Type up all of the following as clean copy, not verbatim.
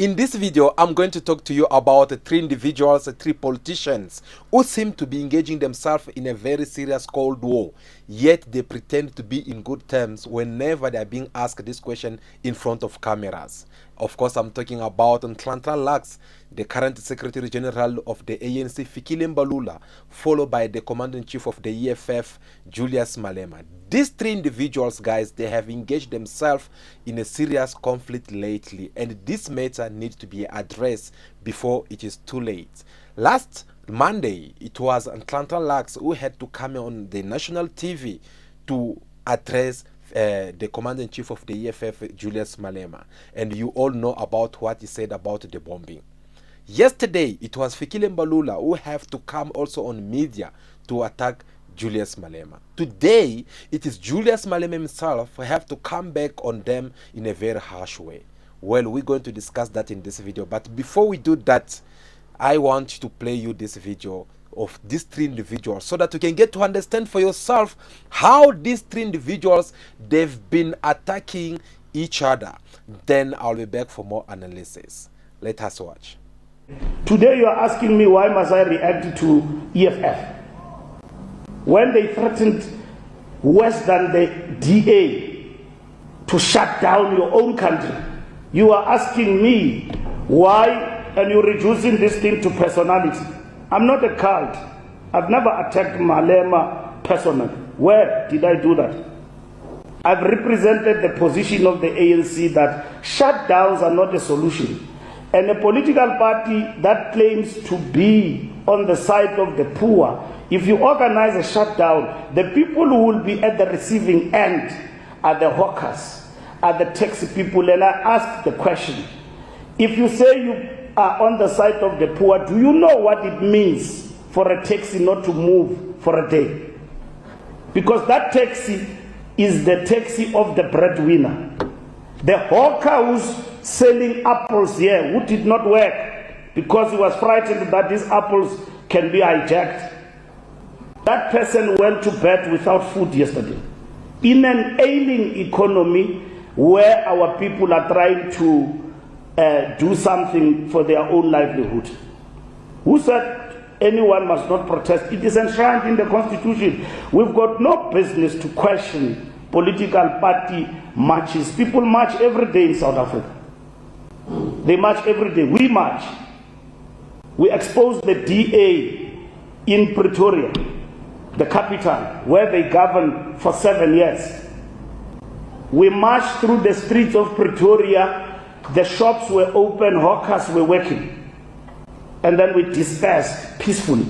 In this video, I'm going to talk to you about three individuals, three politicians who seem to be engaging themselves in a very serious Cold War, yet they pretend to be in good terms whenever they are being asked this question in front of cameras. Of course, I'm talking about Nhlanhla Lux, the current Secretary General of the ANC, Fikile Mbalula, followed by the Commander-in-Chief of the EFF, Julius Malema. These three individuals, guys, they have engaged themselves in a serious conflict lately, and this matter needs to be addressed before it is too late. Last Monday, it was Nhlanhla Lux who had to come on the national TV to address the Commander-in-Chief of the EFF, Julius Malema, and you all know about what he said about the bombing. Yesterday, it was Fikile Mbalula who have to come also on media to attack Julius Malema. Today, it is Julius Malema himself who have to come back on them in a very harsh way. Well, we're going to discuss that in this video, but before we do that, I want to play you this video of these three individuals so that you can get to understand for yourself how these three individuals, they've been attacking each other. Then I'll be back for more analysis. Let us watch. Today you are asking me why must I react to EFF when they threatened worse than the DA to shut down your own country. You are asking me why, and you're reducing this thing to personality. I'm not a cult. I've never attacked Malema personally. Where did I do that? I've represented the position of the ANC that shutdowns are not a solution. And a political party that claims to be on the side of the poor, if you organize a shutdown, the people who will be at the receiving end are the hawkers, are the taxi people. And I ask the question, if you say you are on the side of the poor, do you know what it means for a taxi not to move for a day? Because that taxi is the taxi of the breadwinner. The hawker who's selling apples here, who did not work because he was frightened that these apples can be hijacked, that person went to bed without food yesterday. In an ailing economy where our people are trying to do something for their own livelihood. Who said anyone must not protest? It is enshrined in the Constitution. We've got no business to question political party marches. People march every day in South Africa. They march every day. We march. We expose the DA in Pretoria, the capital, where they govern for 7 years. We marched through the streets of Pretoria. The shops were open, hawkers were working. And then we dispersed peacefully.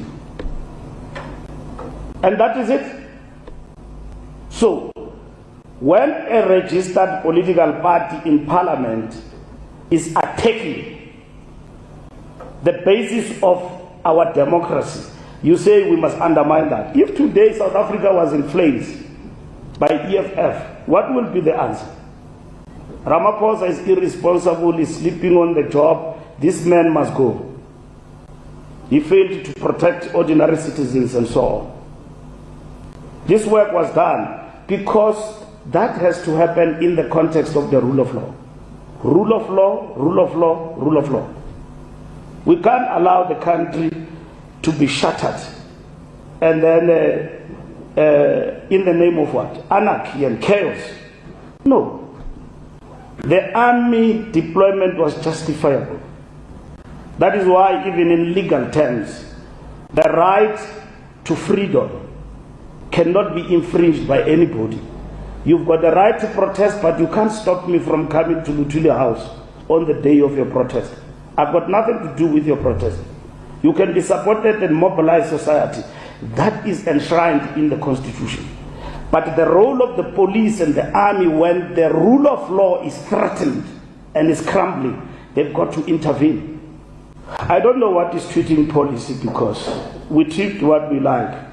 And that is it. So, when a registered political party in parliament is attacking the basis of our democracy, you say we must undermine that. If today South Africa was in flames by EFF, what will be the answer? Ramaphosa is irresponsible, is sleeping on the job, this man must go. He failed to protect ordinary citizens and so on. This work was done because that has to happen in the context of the rule of law. Rule of law, rule of law, rule of law. We can't allow the country to be shattered and then in the name of what? Anarchy and chaos. No. The army deployment was justifiable. That is why, even in legal terms, the right to freedom cannot be infringed by anybody. You've got the right to protest, but you can't stop me from coming to Dudula house on the day of your protest. I've got nothing to do with your protest. You can be supported and mobilize society. That is enshrined in the Constitution. But the role of the police and the army, when the rule of law is threatened and is crumbling, they've got to intervene. I don't know what is tweeting policy, because we tweet what we like.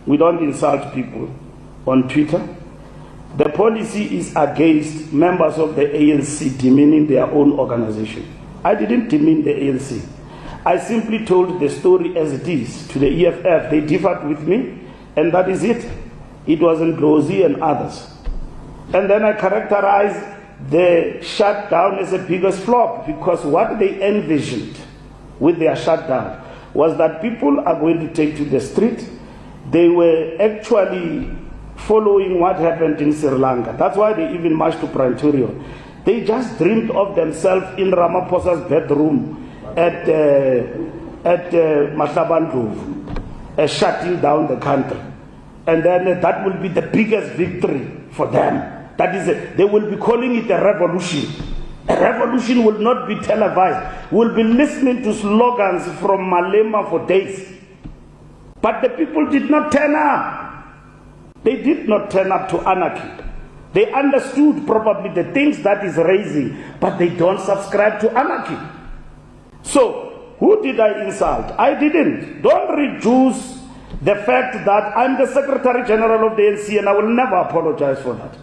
We don't insult people on Twitter. The policy is against members of the ANC demeaning their own organization. I didn't demean the ANC. I simply told the story as it is to the EFF. They differed with me, and that is it. It wasn't Rosie and others. And then I characterized the shutdown as a biggest flop, because what they envisioned with their shutdown was that people are going to take to the street. They were actually following what happened in Sri Lanka. That's why they even marched to Pretoria. They just dreamed of themselves in Ramaphosa's bedroom at Mahlabandlovu, shutting down the country. And then that will be the biggest victory for them. That is, they will be calling it a revolution. A revolution will not be televised. We'll be listening to slogans from Malema for days. But the people did not turn up. They did not turn up to anarchy. They understood probably the things that is raising, but they don't subscribe to anarchy. So, who did I insult? I didn't. Don't reduce the fact that I'm the Secretary General of the ANC, and I will never apologize for that.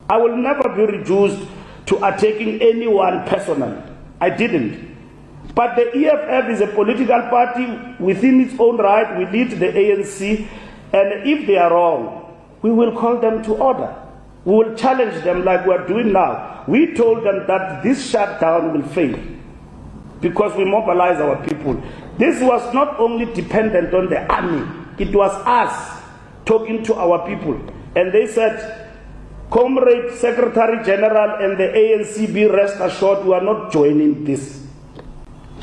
I will never be reduced to attacking anyone personally. I didn't. But the EFF is a political party within its own right. We lead the ANC, and if they are wrong, we will call them to order. We will challenge them like we are doing now. We told them that this shutdown will fail because we mobilize our people. This was not only dependent on the army, it was us talking to our people. And they said, Comrade Secretary General and the ANC, be rest assured, we are not joining this.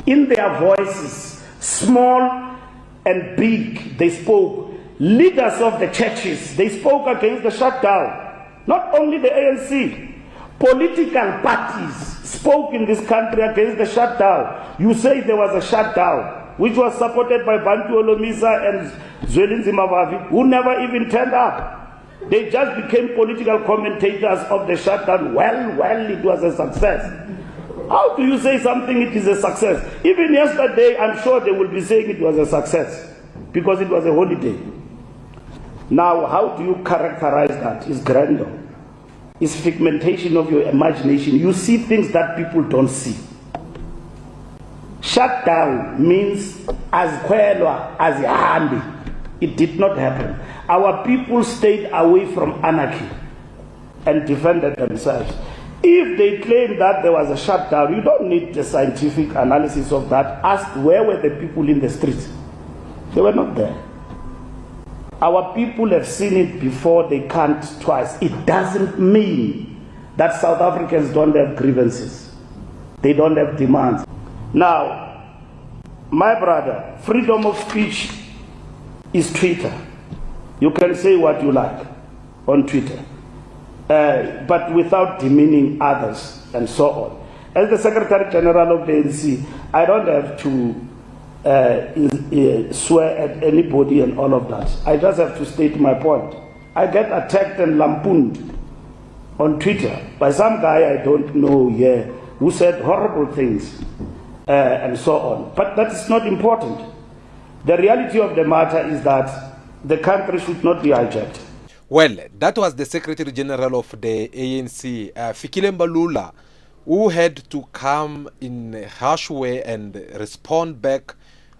In their voices, small and big, they spoke. Leaders of the churches, they spoke against the shutdown. Not only the ANC, political parties spoke in this country against the shutdown. You say there was a shutdown, which was supported by Bantu Olomisa and Zweli Nzimavavi, who never even turned up. They just became political commentators of the shutdown. Well, it was a success. How do you say something it is a success? Even yesterday, I'm sure they will be saying it was a success because it was a holiday. Now, how do you characterize that? It's grandeur. It's figmentation of your imagination. You see things that people don't see. Shutdown means as kwelwa, as hambi. It did not happen. Our people stayed away from anarchy and defended themselves. If they claim that there was a shutdown, you don't need the scientific analysis of that. Ask where were the people in the streets. They were not there. Our people have seen it before, they can't twice. It doesn't mean that South Africans don't have grievances. They don't have demands. Now, my brother, freedom of speech is Twitter. You can say what you like on Twitter, but without demeaning others and so on. As the Secretary General of the ANC, I don't have to swear at anybody and all of that. I just have to state my point. I get attacked and lampooned on Twitter by some guy I don't know here who said horrible things and so on. But that is not important. The reality of the matter is that the country should not be hijacked. Well, that was the Secretary General of the ANC, Fikile Mbalula, who had to come in a harsh way and respond back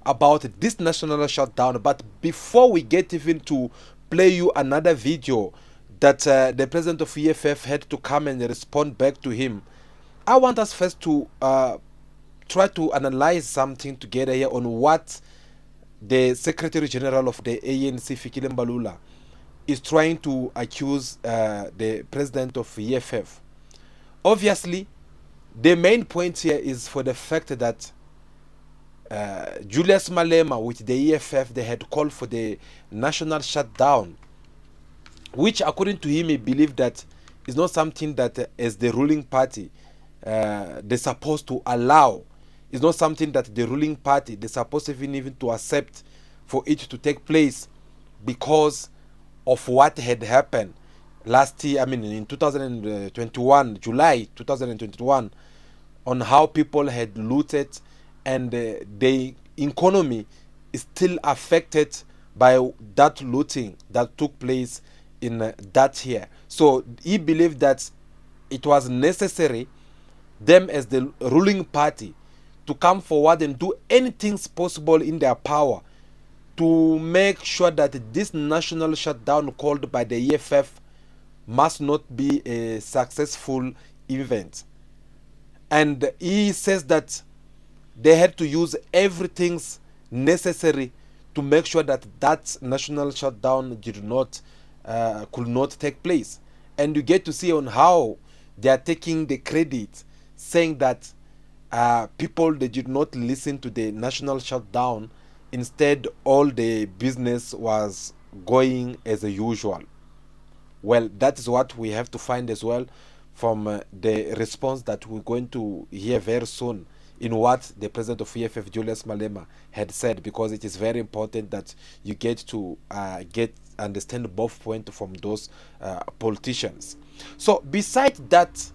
about this national shutdown. But before we get even to play you another video that the president of EFF had to come and respond back to him, I want us first to try to analyze something together here on what the Secretary General of the ANC, Fikile Mbalula, is trying to accuse the president of EFF. Obviously, the main point here is for the fact that Julius Malema with the EFF, they had called for the national shutdown, which according to him, he believed that is not something that as the ruling party they're supposed to allow. It's not something that the ruling party they're supposed even to accept for it to take place because of what had happened last year, I mean in 2021, July 2021, on how people had looted and the economy is still affected by that looting that took place in that year. So he believed that it was necessary them as the ruling party to come forward and do anything possible in their power to make sure that this national shutdown called by the EFF must not be a successful event. And he says that they had to use everything necessary to make sure that that national shutdown could not take place. And you get to see on how they are taking the credit, saying that people, they did not listen to the national shutdown. Instead, all the business was going as usual. Well, that is what we have to find as well from the response that we're going to hear very soon in what the president of EFF, Julius Malema, had said, because it is very important that you get to understand both points from those politicians. So besides that,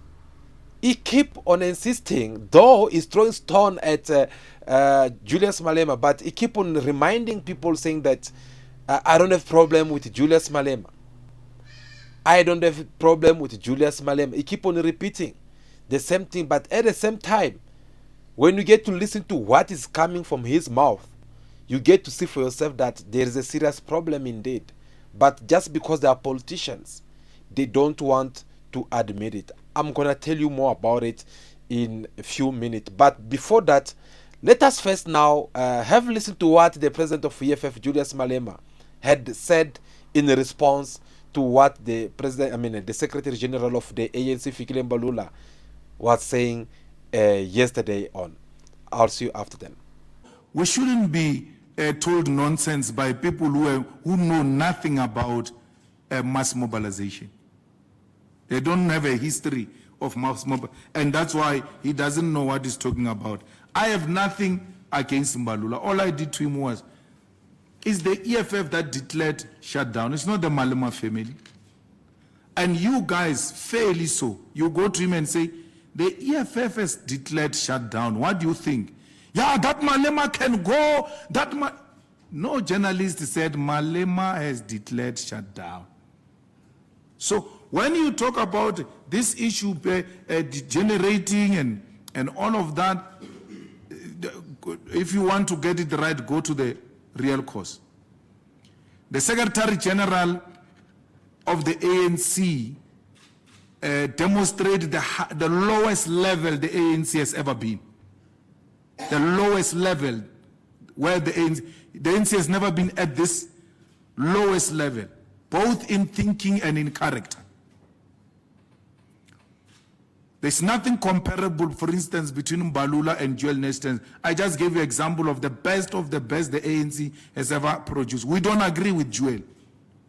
he keep on insisting, though he's throwing stone at Julius Malema, but he keep on reminding people, saying that I don't have problem with Julius Malema. I don't have a problem with Julius Malema. He keep on repeating the same thing, but at the same time, when you get to listen to what is coming from his mouth, you get to see for yourself that there is a serious problem indeed. But just because they are politicians, they don't want to admit it. I'm going to tell you more about it in a few minutes. But before that, let us first now have listened to what the president of EFF, Julius Malema, had said in response to what the the Secretary General of the ANC, Fikile Mbalula, was saying yesterday on. I'll see you after then. We shouldn't be told nonsense by people who know nothing about mass mobilization. They don't have a history of mass mobilization, and that's why he doesn't know what he's talking about. I have nothing against Mbalula. All I did to him was, it's the EFF that declared shutdown. It's not the Malema family. And you guys, fairly so, you go to him and say, the EFF has declared shutdown. What do you think? Yeah, that Malema can go. No journalist said Malema has declared shutdown. So when you talk about this issue degenerating and all of that, if you want to get it right, go to the real cause. The Secretary General of the ANC demonstrated the lowest level the ANC has ever been. The lowest level where the ANC has never been at this lowest level, both in thinking and in character. There's nothing comparable, for instance, between Mbalula and Joel Nestens. I just gave you an example of the best the ANC has ever produced. We don't agree with Joel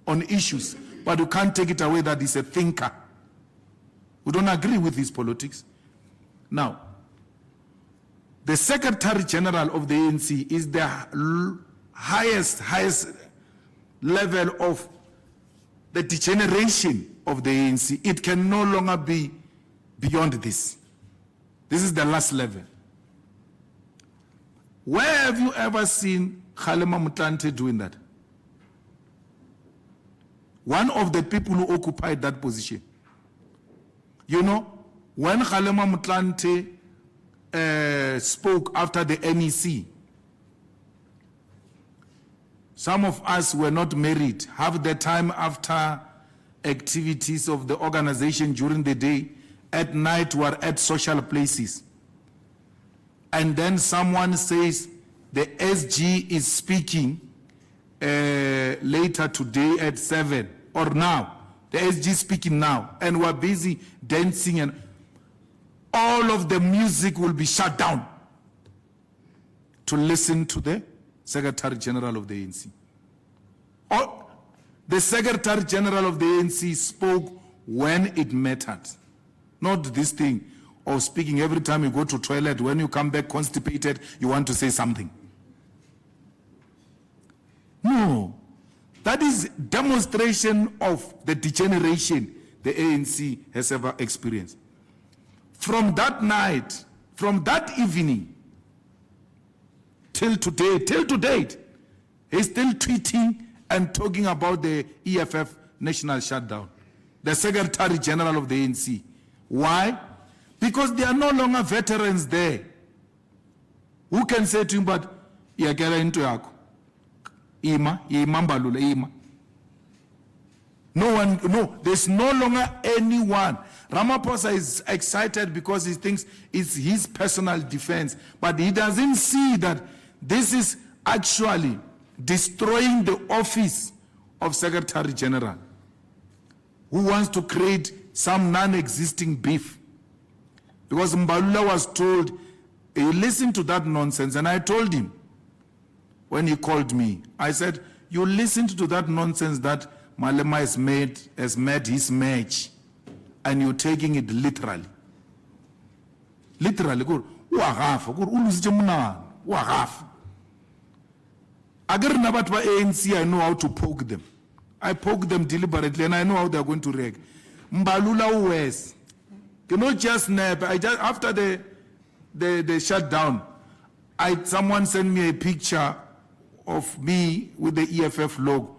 on issues, but you can't take it away that he's a thinker. We don't agree with his politics. Now, the Secretary General of the ANC is the highest level of the degeneration of the ANC. It can no longer be beyond this. This is the last level. Where have you ever seen Nhlanhla doing that? One of the people who occupied that position. You know, when Nhlanhla spoke after the NEC, some of us were not married. Half the time after activities of the organization during the day, at night we're at social places. And then someone says the SG is speaking later today at 7 or now. The SG is speaking now, and we're busy dancing, and all of the music will be shut down to listen to the Secretary General of the ANC. The Secretary General of the ANC spoke when it mattered. Not this thing of speaking every time you go to toilet, when you come back constipated, you want to say something. No. That is demonstration of the degeneration the ANC has ever experienced. From that night, from that evening, till today, till to date, he's still tweeting and talking about the EFF national shutdown. The Secretary General of the ANC. Why? Because there are no longer veterans there who can say to him, but iyakela into yakho. Ima Mbalula. No one, no, there's no longer anyone. Ramaphosa is excited because he thinks it's his personal defense, but he doesn't see that this is actually destroying the office of Secretary General, who wants to create some non-existing beef. Because Mbalula was told, he listened to that nonsense, and I told him, when he called me, I said, you listened to that nonsense that Malema has made his match, and you're taking it literally. Literally, go, I know how to poke them. I poke them deliberately, and I know how they're going to react. Mbalula West, you know, just snap. After the shutdown, someone sent me a picture of me with the EFF logo,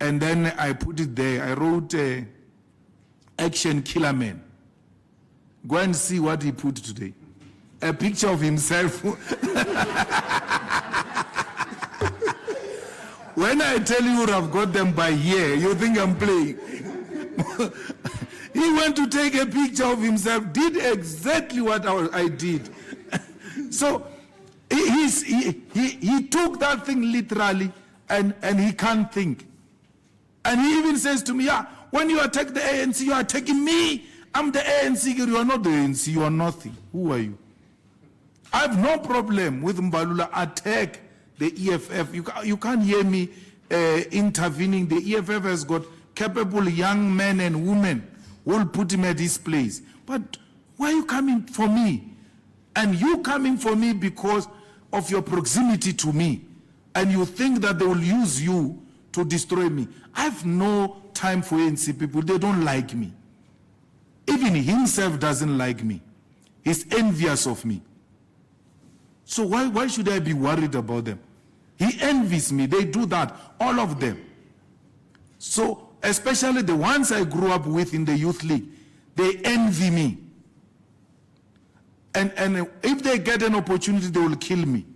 and then I put it there. I wrote "Action Killer Man." Go and see what he put today. A picture of himself. When I tell you I've got them by here, you think I'm playing. He went to take a picture of himself, did exactly what I did. So he took that thing literally, and he can't think. And he even says to me, yeah, when you attack the ANC, you are attacking me. I'm the ANC. You are not the ANC. You are nothing. Who are you? I have no problem with Mbalula attack the EFF. You can't hear me intervening. The EFF has got capable young men and women who will put him at his place. But why are you coming for me? And you coming for me because of your proximity to me. And you think that they will use you to destroy me. I have no time for ANC people. They don't like me. Even himself doesn't like me. He's envious of me. So why should I be worried about them? He envies me. They do that, all of them. So especially the ones I grew up with in the youth league, they envy me. And if they get an opportunity, they will kill me.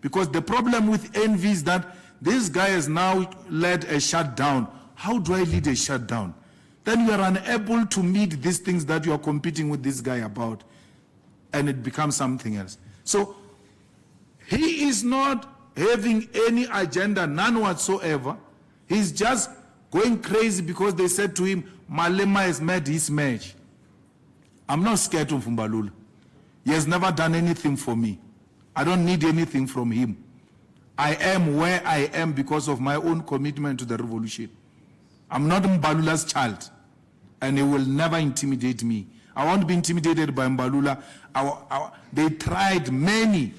Because the problem with envy is that this guy has now led a shutdown. How do I lead a shutdown? Then you are unable to meet these things that you are competing with this guy about, and it becomes something else. So he is not having any agenda, none whatsoever. He's just going crazy because they said to him, Malema has made his match. I'm not scared of Mbalula. He has never done anything for me. I don't need anything from him. I am where I am because of my own commitment to the revolution. I'm not Mbalula's child, and he will never intimidate me. I won't be intimidated by Mbalula. They tried many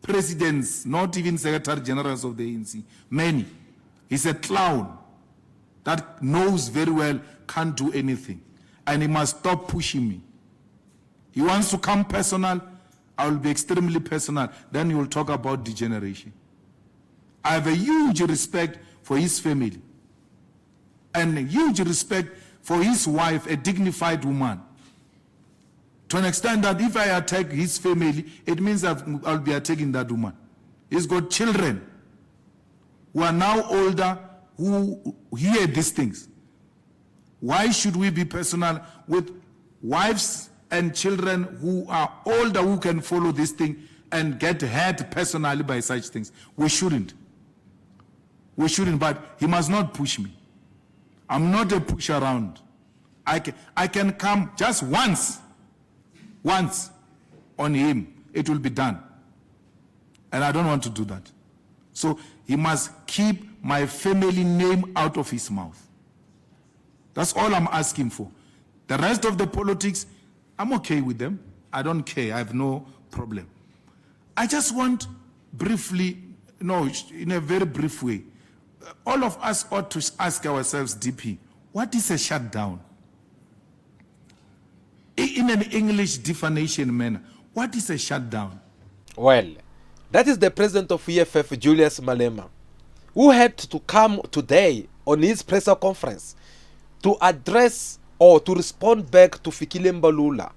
presidents, not even secretary generals of the ANC, many. He's a clown that knows very well can't do anything, and he must stop pushing me. He wants to come personal. I will be extremely personal. Then he will talk about degeneration. I have a huge respect for his family and a huge respect for his wife, a dignified woman. To an extent that if I attack his family, it means I'll be attacking that woman. He's got children who are now older who hear these things. Why should we be personal with wives and children who are older who can follow this thing and get hurt personally by such things? We shouldn't. We shouldn't, but he must not push me. I'm not a push around. I can come just once on him, it will be done. And I don't want to do that. So he must keep my family name out of his mouth. That's all I'm asking for. The rest of the politics, I'm okay with them. I don't care. I have no problem. I just want briefly, in a very brief way, all of us ought to ask ourselves, DP, what is a shutdown? In an English definition manner, what is a shutdown? Well, that is the president of EFF, Julius Malema, who had to come today on his press conference to address or to respond back to Fikile Mbalula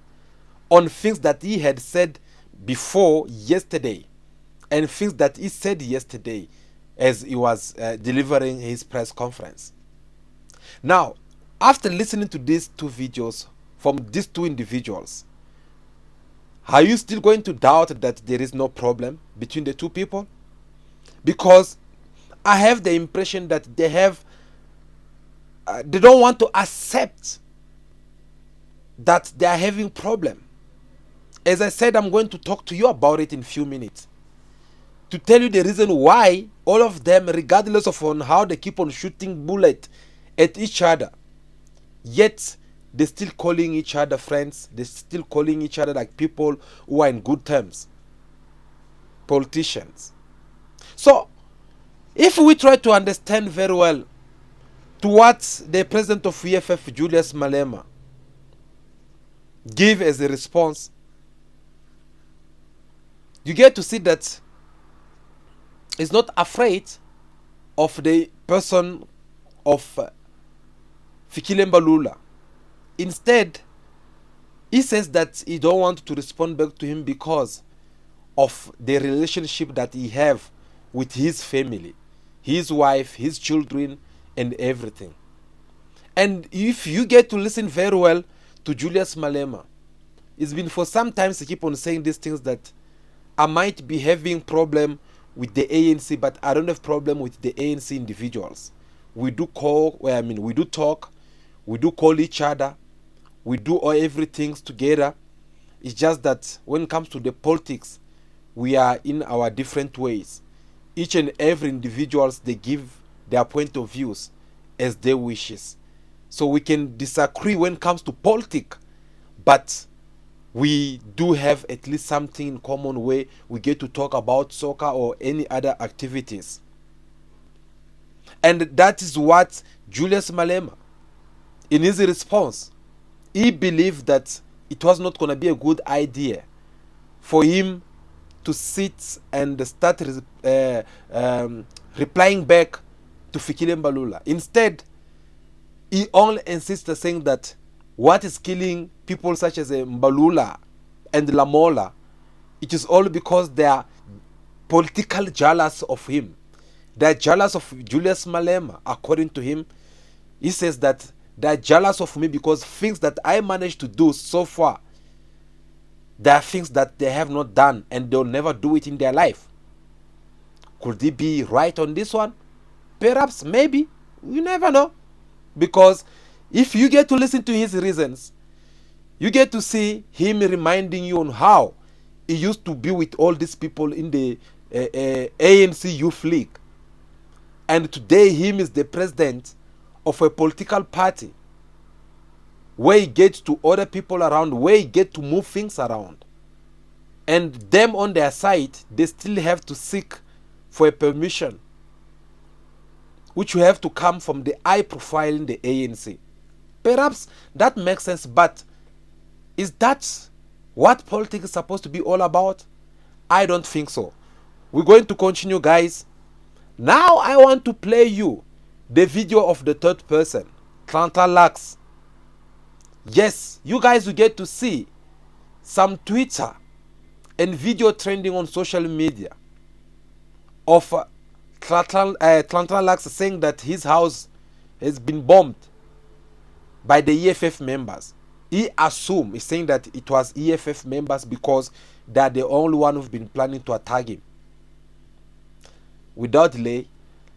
on things that he had said before yesterday and things that he said yesterday as he was delivering his press conference. Now, after listening to these two videos from these two individuals, are you still going to doubt that there is no problem between the two people? Because I have the impression that they don't want to accept that they are having problem. As I said, I'm going to talk to you about it in a few minutes, to tell you the reason why all of them, regardless of on how they keep on shooting bullets at each other, yet they're still calling each other friends. They're still calling each other like people who are in good terms, politicians. So if we try to understand very well to what the president of EFF, Julius Malema, gave as a response, you get to see that he's not afraid of the person of Fikile Mbalula. Instead, he says that he don't want to respond back to him because of the relationship that he have with his family, his wife, his children, and everything. And if you get to listen very well to Julius Malema, it's been for some time he keep on saying these things, that I might be having problem with the ANC, but I don't have problem with the ANC individuals. We do call, we do talk, we do call each other, we do all everything together. It's just that when it comes to the politics, we are in our different ways. Each and every individuals, they give their point of views as their wishes. So we can disagree when it comes to politics, but we do have at least something in common where we get to talk about soccer or any other activities. And that is what Julius Malema, in his response, he believed that it was not going to be a good idea for him to sit and start replying back to Fikile Mbalula. Instead, he only insisted, saying that what is killing people such as Mbalula and Lamola, it is all because they are political jealous of him. They are jealous of Julius Malema. According to him, he says that they are jealous of me because things that I managed to do so far, there are things that they have not done and they'll never do it in their life. Could he be right on this one? Perhaps, maybe. You never know. Because if you get to listen to his reasons, you get to see him reminding you on how he used to be with all these people in the ANC Youth League. And today him is the president of a political party where he gets to order people around, where he gets to move things around. And them on their side, they still have to seek for a permission, which will have to come from the high profile in the ANC. Perhaps that makes sense, but is that what politics is supposed to be all about? I don't think so. We're going to continue, guys. Now I want to play you the video of the third person, Nhlanhla Lux. Yes, you guys will get to see some Twitter and video trending on social media of Nhlanhla Lux saying that his house has been bombed by the EFF members. He assumed, he's saying that it was EFF members because they are the only one who've been planning to attack him. Without delay,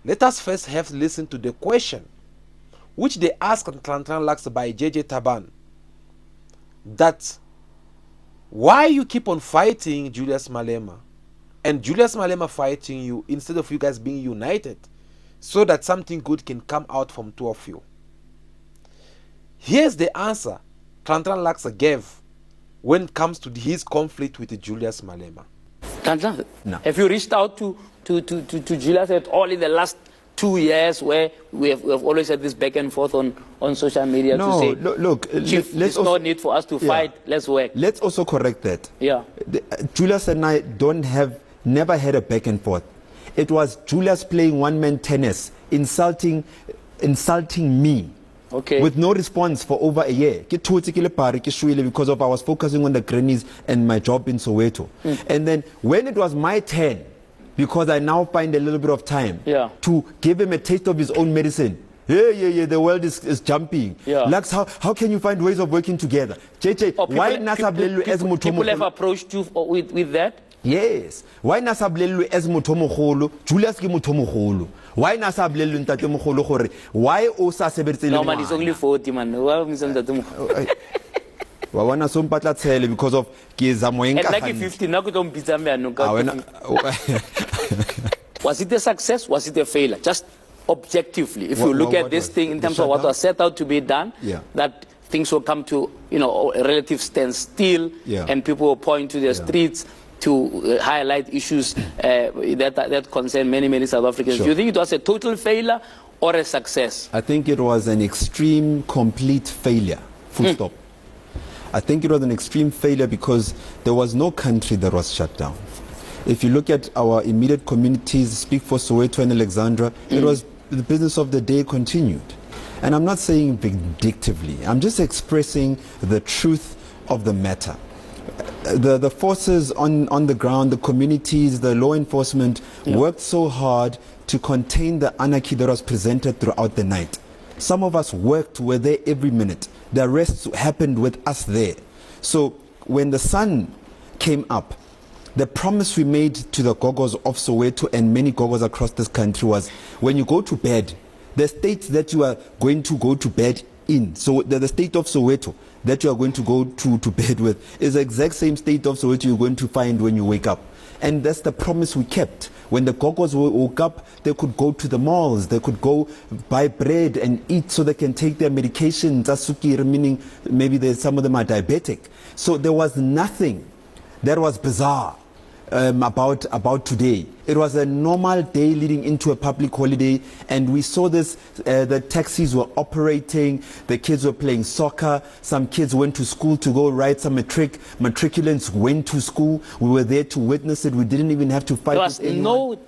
let us first have listened to the question which they asked Nhlanhla Lux by JJ Taban, that why you keep on fighting Julius Malema and Julius Malema fighting you instead of you guys being united so that something good can come out from two of you. Here's the answer Nhlanhla Lux gave when it comes to his conflict with Julius Malema. Nhlanhla, no. Have you reached out to Julius at all in the last 2 years, where we have always had this back and forth on social media to say, look, Chief, there's no need for us to fight, let's work. Let's also correct that. Yeah. Julius and I never had a back and forth. It was Julius playing one-man tennis, insulting me. Okay. With no response for over a year. Because I was focusing on the grannies and my job in Soweto. And then when it was my turn, because I now find a little bit of time to give him a taste of his own medicine, Yeah, the world is jumping. Yeah. Lux, how can you find ways of working together? JJ, why nasablelu as motho people have mogolo? approached you with that? Yes. Why nasablelu as motho mogolo? Julius ke motho mogolo. Why nasablelu ntate mogolo gore why o sa sebetse le No man, it's only 40 man. Why am I wa wana so mpatla tshele because of ke za moeng ka like 15 na go don't beat me no. Was it a success? Was it a failure? Just objectively, if you look at this thing in terms of what was set out to be done, that things will come to a relative standstill, and people will point to the streets to highlight issues that concern many South Africans. Do you think it was a total failure or a success? I think it was an extreme, complete failure. Full stop. I think it was an extreme failure because there was no country that was shut down. If you look at our immediate communities, speak for Soweto and Alexandra, it was the business of the day continued. And I'm not saying vindictively, I'm just expressing the truth of the matter. The forces on the ground, the communities, the law enforcement worked so hard to contain the anarchy that was presented throughout the night. Some of us were there every minute. The arrests happened with us there. So when the sun came up, the promise we made to the gogos of Soweto and many gogos across this country was, when you go to bed, the state that you are going to go to bed in, so the state of Soweto that you are going to go to bed with is the exact same state of Soweto you're going to find when you wake up. And that's the promise we kept. When the gogos woke up, they could go to the malls, they could go buy bread and eat so they can take their medications, asukir, meaning maybe some of them are diabetic. So there was nothing that was bizarre about today. It was a normal day leading into a public holiday, and we saw this, the taxis were operating, the kids were playing soccer, some kids went to school to go write some matriculants went to school. We were there to witness it. We didn't even have to fight. There was no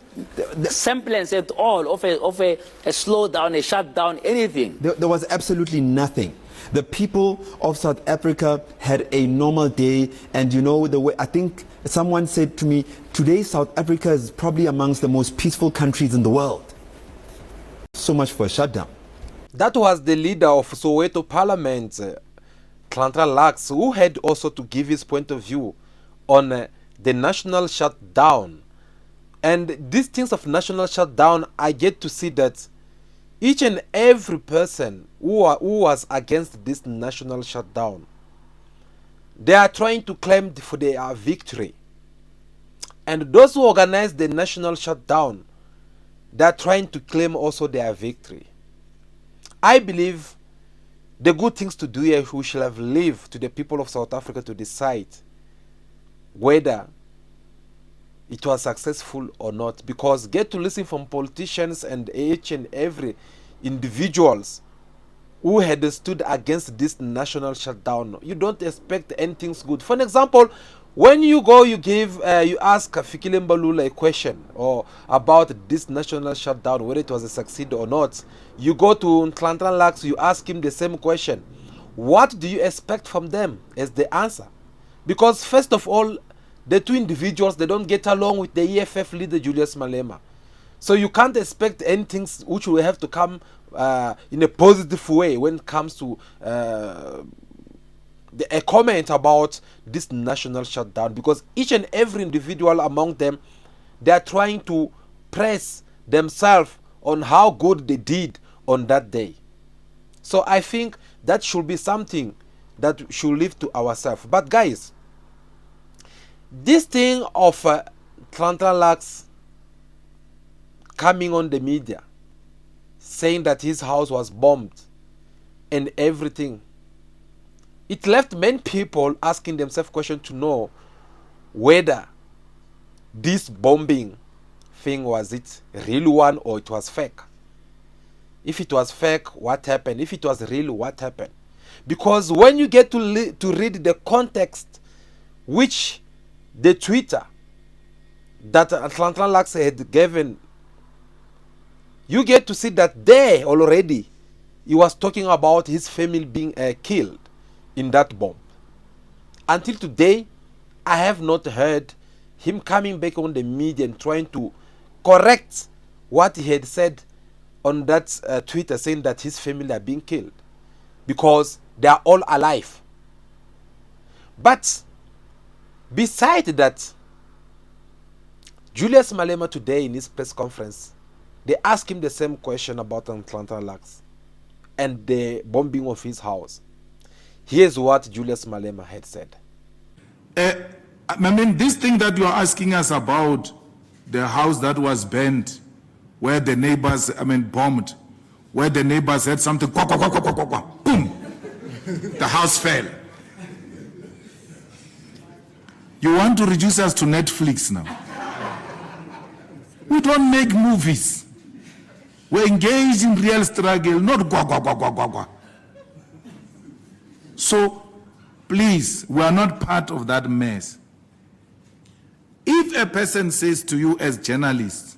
semblance at all of a slowdown, a shutdown, anything. There was absolutely nothing. The people of South Africa had a normal day, and the way, I think someone said to me, today South Africa is probably amongst the most peaceful countries in the world. So much for a shutdown. That was the leader of Soweto Parliament, Nhlanhla Lux, who had also to give his point of view on the national shutdown. And these things of national shutdown, I get to see that each and every person who was against this national shutdown, they are trying to claim for their victory. And those who organized the national shutdown, they are trying to claim also their victory. I believe the good things to do here, we shall have left to the people of South Africa to decide whether it was successful or not, because get to listen from politicians and each and every individuals who had stood against this national shutdown, you don't expect anything good. For an example, when you go, you ask Fikile Mbalula a question or about this national shutdown, whether it was a succeed or not. You go to Nhlanhla Lux, you ask him the same question. What do you expect from them as the answer? Because first of all, the two individuals, they don't get along with the EFF leader Julius Malema. So you can't expect anything which will have to come in a positive way when it comes to a comment about this national shutdown, because each and every individual among them, they are trying to press themselves on how good they did on that day. So I think that should be something that should leave to ourselves. But guys, this thing of Nhlanhla Lux coming on the media saying that his house was bombed and everything, it left many people asking themselves questions to know whether this bombing thing, was it real one or it was fake? If it was fake, what happened? If it was real, what happened? Because when you get to read the context which the Twitter that Nhlanhla Lux had given, you get to see that there already he was talking about his family being killed in that bomb. Until today, I have not heard him coming back on the media and trying to correct what he had said on that Twitter saying that his family are being killed because they are all alive. But beside that, Julius Malema today in his press conference, they asked him the same question about Nhlanhla Lux and the bombing of his house. Here's what Julius Malema had said. I mean, this thing that you are asking us about, the house that was burnt, where the neighbors, bombed, where the neighbors had something, boom, the house fell. You want to reduce us to Netflix now? We don't make movies. We're engaged in real struggle, not gwa. So, please, we are not part of that mess. If a person says to you as journalists,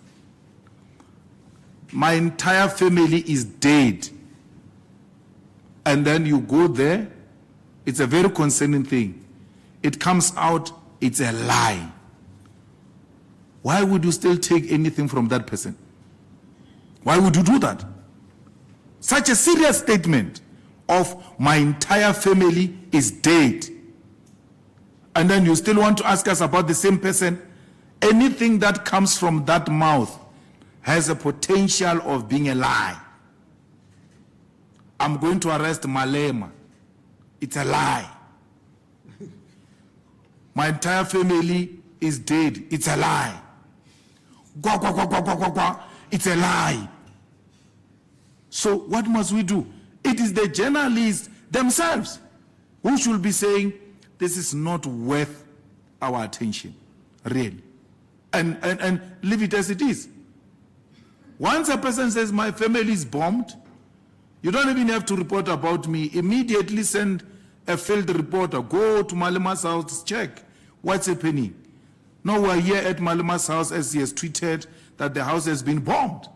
my entire family is dead, and then you go there, it's a very concerning thing. It comes out, it's a lie. Why would you still take anything from that person? Why would you do that? Such a serious statement of my entire family is dead. And then you still want to ask us about the same person? Anything that comes from that mouth has a potential of being a lie. I'm going to arrest Malema. It's a lie. My entire family is dead. It's a lie. It's a lie. So what must we do? It is the journalists themselves who should be saying, this is not worth our attention, really. And leave it as it is. Once a person says, my family is bombed, you don't even have to report about me. Immediately send a field reporter, go to Malema's house, check what's happening. Now we're here at Malema's house as he has tweeted that the house has been bombed.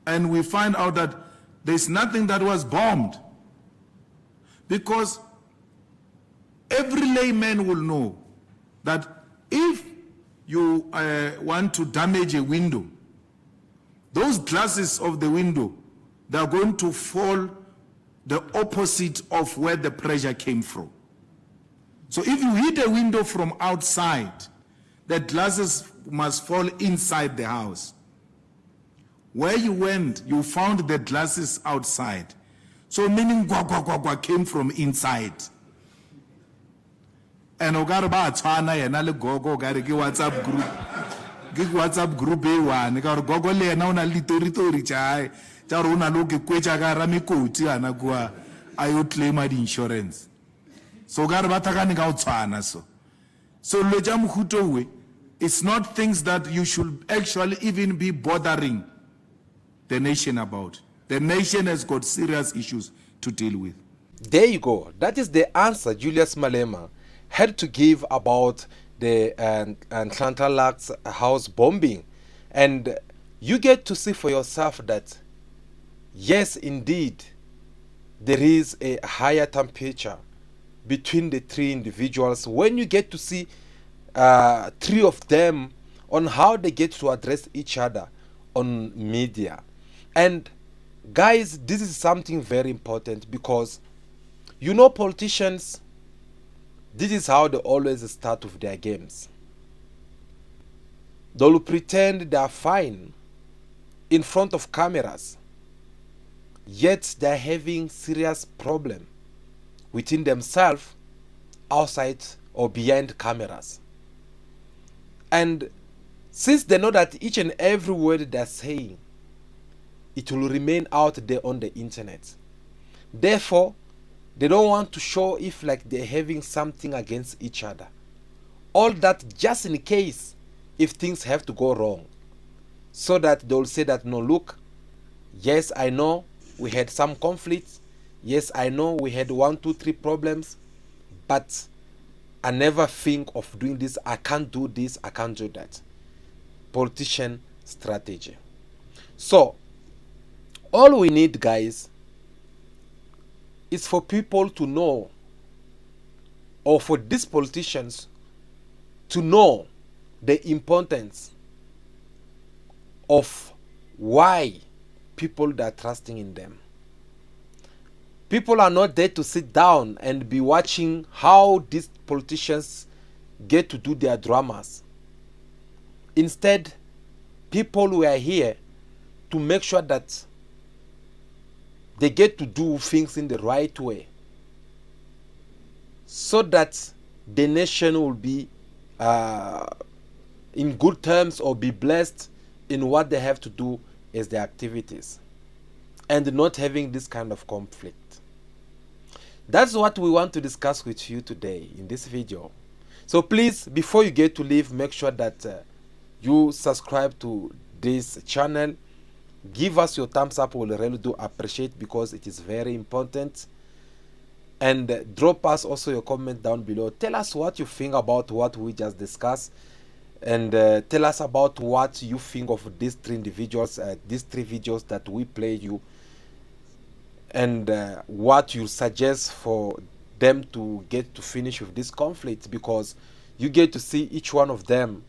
And we find out that there's nothing that was bombed. Because every layman will know that if you want to damage a window, those glasses of the window, they are going to fall the opposite of where the pressure came from. So if you hit a window from outside, the glasses must fall inside the house. Where you went, you found the glasses outside. So meaning gwa came from inside. And ogarba atwana yena le gogo gare ke WhatsApp group. Ke WhatsApp group e one ka re gogo le yena una le tori tja tja re una lo ke kwetsa ka ra mekoti ana kwa ayo claim di insurance. So gare ba takane ka utshwana so. So lo ja mhuto we, it's not things that you should actually even be bothering the nation about. The nation has got serious issues to deal with. There you go. That is the answer Julius Malema had to give about the Nhlanhla Lux house bombing. And you get to see for yourself that, yes, indeed, there is a higher temperature between the three individuals when you get to see three of them on how they get to address each other on media. And guys, this is something very important because you know politicians, this is how they always start with their games. They will pretend they are fine in front of cameras, yet they are having serious problem within themselves, outside or behind cameras. And since they know that each and every word they are saying, it will remain out there on the internet. Therefore, they don't want to show if like they're having something against each other. All that just in case if things have to go wrong. So that they'll say that, no, look, yes, I know we had some conflicts. Yes, I know we had 1, 2, 3 problems. But I never think of doing this. I can't do this. I can't do that. Politician strategy. So, all we need, guys, is for people to know, or for these politicians to know the importance of why people that are trusting in them. People are not there to sit down and be watching how these politicians get to do their dramas. Instead, people were here to make sure that they get to do things in the right way, so that the nation will be in good terms or be blessed in what they have to do as their activities, and not having this kind of conflict. That's what we want to discuss with you today in this video. So please, before you get to leave, make sure that you subscribe to this channel. Give us your thumbs up. We really do appreciate, because it is very important. And drop us also your comment down below. Tell us what you think about what we just discussed, and tell us about what you think of these three individuals, these three videos that we played you, and what you suggest for them to get to finish with this conflict, because you get to see each one of them.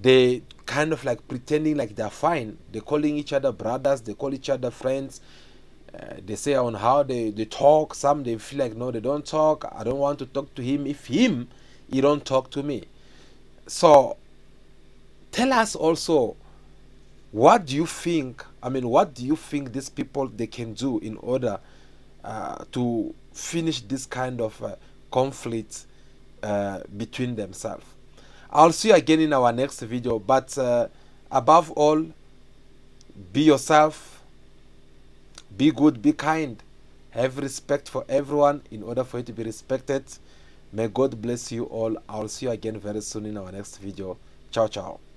They kind of like pretending like they're fine. They're calling each other brothers, they call each other friends. They say on how they talk. Some they feel like, no, they don't talk. I don't want to talk to him. If he don't talk to me. So tell us also, what do you think? I mean, what do you think these people they can do in order to finish this kind of conflict between themselves? I'll see you again in our next video. But above all, be yourself, be good, be kind, have respect for everyone in order for you to be respected. May God bless you all. I'll see you again very soon in our next video. Ciao, ciao.